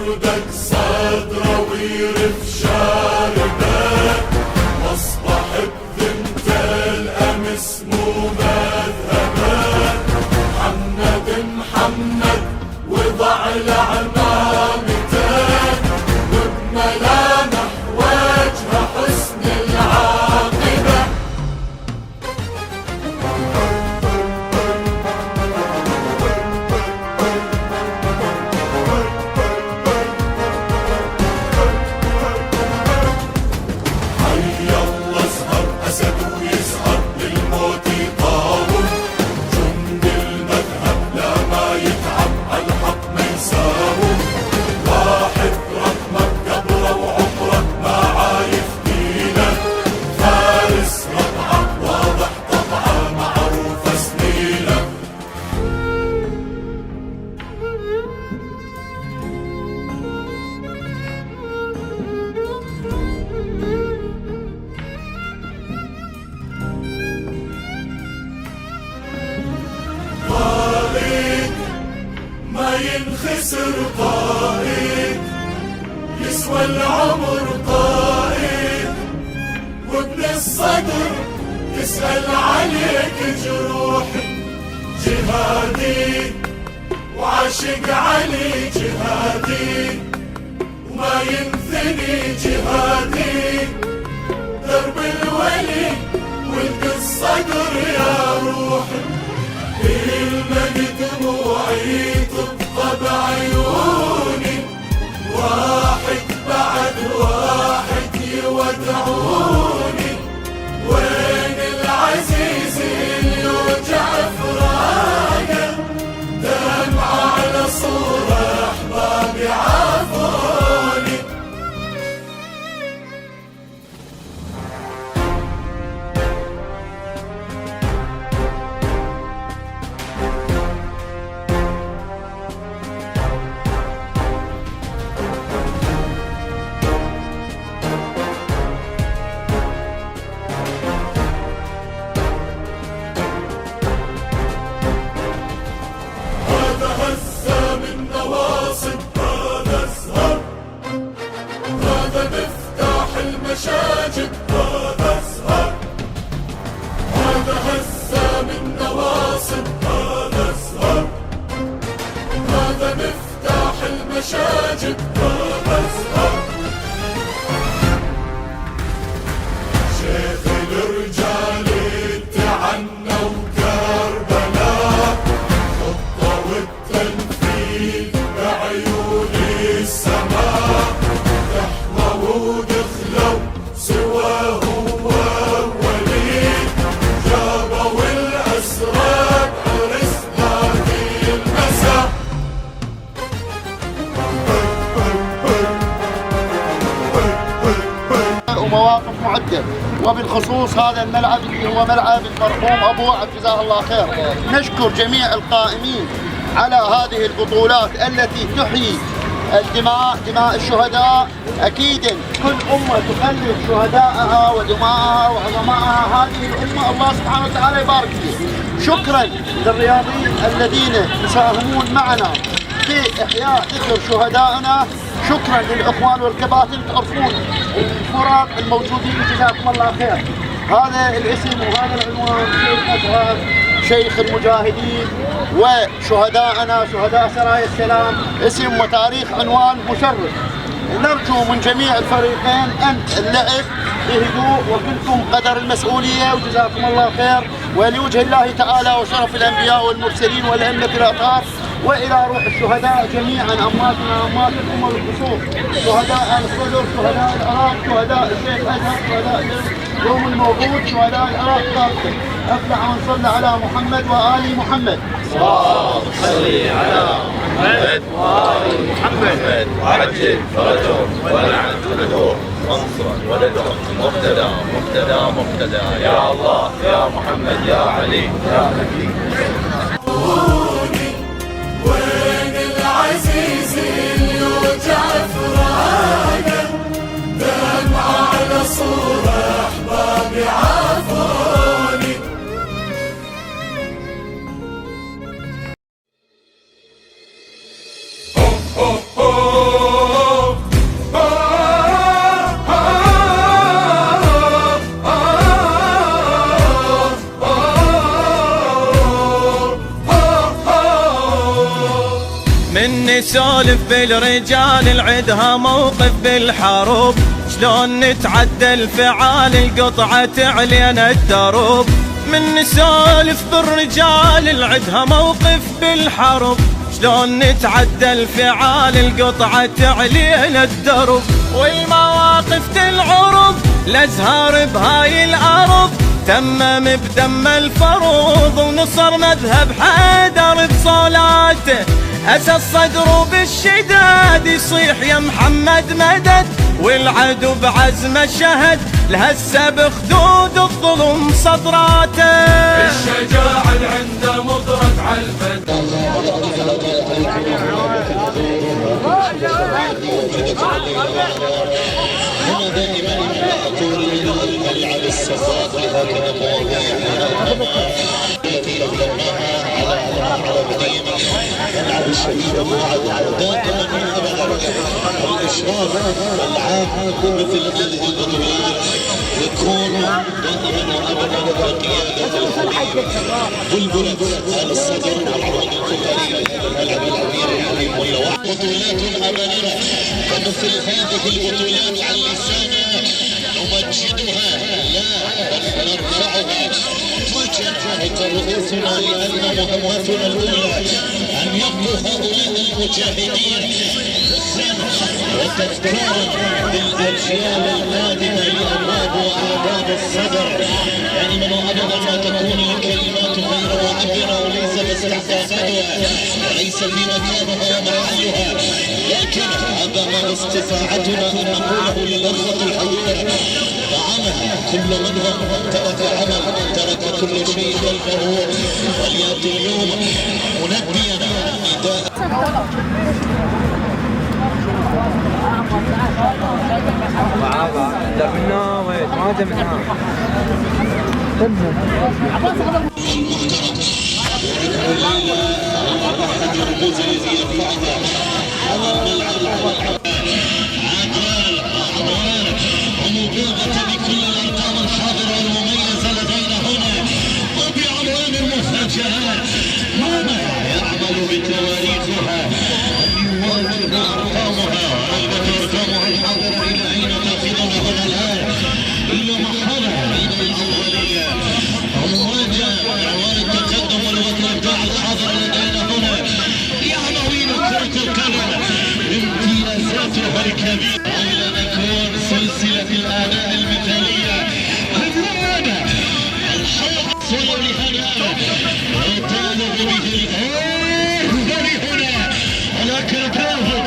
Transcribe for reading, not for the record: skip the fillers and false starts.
وردك صدره ويرف شاربك، واصبح بذمت الامس مو مذهبك. محمد محمد وضع لعمامتك، وبملامح وجه حسن العاقبة. حي الله ازهر اسد ويسهر للموت يطاول، جند المذهب لا ما يتعب عالحق ما يساوم. واحد رقمك قبره وعمرك ما عايف دينك، فارس ربعك واضح طبعه معروفه سنينك. قائد ما ينخسر، قائد يسوى العمر، قائد وابن الصدر تسأل عليك جروحي. جهادي وعاشق علي، جهادي وما ينثني، جهادي درب الولي ولد الصدر يا روحي. المد دموعي تبقى بعيوني، واحد بعد واحد يودعوني. وين العزيز اللي وجع فراقه، دمعة على صورة احبابي عافوني. هذا هزة من نواصب، هذا ازهر، هذا مفتاح المشاجب، هذا ازهر. هذا هزة من نواصب، هذا ازهر، هذا مفتاح المشاجب، هذا ازهر. شيخ الرجال تعنى وكربلاء، خطة والتنفيذ بعيون السماء. تحوى ودخلوا سوى هو وليد، جابوا الأسرى بعرس ذاك المساء. ومواقف معدة، وبالخصوص هذا الملعب اللي هو ملعب المرحوم أبو عبد جزاه الله خير. نشكر جميع القائمين على هذه البطولات التي تحيي الدماء، دماء الشهداء. أكيد كل أمة تخلد شهدائها ودماءها وعظمائها، هذه الأمة الله سبحانه وتعالى يبارك فيه. شكرا للرياضيين الذين يساهمون معنا في إحياء ذكر شهدائنا. شكرا للإخوان والكباتن، تعرفون الفرق الموجودين جزاكم الله خير. هذا الاسم وهذا العنوان شيخ أزهر، شيخ المجاهدين وشهدائنا شهداء سرايا السلام، اسم وتاريخ عنوان مشرف. نرجو من جميع الفريقين أن اللعب بهدوء، وكلكم قدر المسؤولية، وجزاكم الله خير. ولوجه الله تعالى وشرف الأنبياء والمرسلين والأئمة الأطهار، وإلى روح الشهداء جميعا، أمواتنا أموات الأمة والخصوص، شهداء آل الصدر، شهداء العراق، شهداء الشيخ أزهر، شهداء يوم الموعود، شهداء العراق كافة. أفلح من صلى على محمد وآل محمد. اللهم صل على محمد وآل محمد، وعجل فرجهم ولعن خلدهم، وانصر ولدهم مقتدى مقتدى مقتدى. يا الله يا محمد يا علي يا حكيم. وين العزيز اللي وجع فراقه، دمعة على صورة احبابي عافوني. من نسولف بالرجال العدها موقف بالحروب، شلون نتعدى الفعال القطعة علينا الدروب. من نسولف بالرجال العدها موقف بالحروب، شلون نتعدى الفعال القطعة علينا الدروب. والمواقف تنعرض الازهار بهاي الارض، تمم بدم الفروض ونصر مذهب حيدر بصلاته. أسى الصدر بالشداد يصيح يا محمد مدد، والعدو بعزمه شهد لهسه بخدود الظلم سطراته. الشجاعة اللي عنده مطرت عالفد أنا دائما أقول الملعب السفاق هكذا مواضيع التي أقدمناها على بديم ملعب الشبيب دائما أبدا الإشراف العام مثل هذه البطولات يكون دائما وأبدا بقيادة بلبلة آل الصدر والعوض الكباري الملعب الكبير بطولات أبدية كمثل هذه البطولات على لساننا نمجدها لا بل نرفعها توجه رؤوسنا لأن مهمتنا الأولى أن يبقوا هؤلاء المجاهدين وتذكارا بالأجيال القادمة لأبواب وآباب الصدر. دائما وأبدا ما تكون الكلمات غير معبرة وليس باستحقاقاتها وليس في مكانها ومحلها، لكن هذا ما استطاعتنا أن نقوله للحظة الحضور. دعمها كل منهم ترك عمل ترك كل شيء خلفه، وليأتي اليوم منبيا نداء أحد الرموز الذي يرفعها وموجودة بكل الأرقام الحاضرة المميزة لدينا هنا وبعنوان المفاجآت. ماذا يعمل بتواريخها أن يواجه أرقامها أرقامها الحاضرة إلى أين تأخذنا هنا الآن؟ إلا مرحلة إلى الأولية ومواجهة عنوان التقدم والإبداع الحاضر لدينا هنا لعناوين كرة القدم امتيازاتها الكبيرة إلى نكون سلسلة الأداء المثالية. هذا الحصول لهذا وطالب به هنا ولكن برافو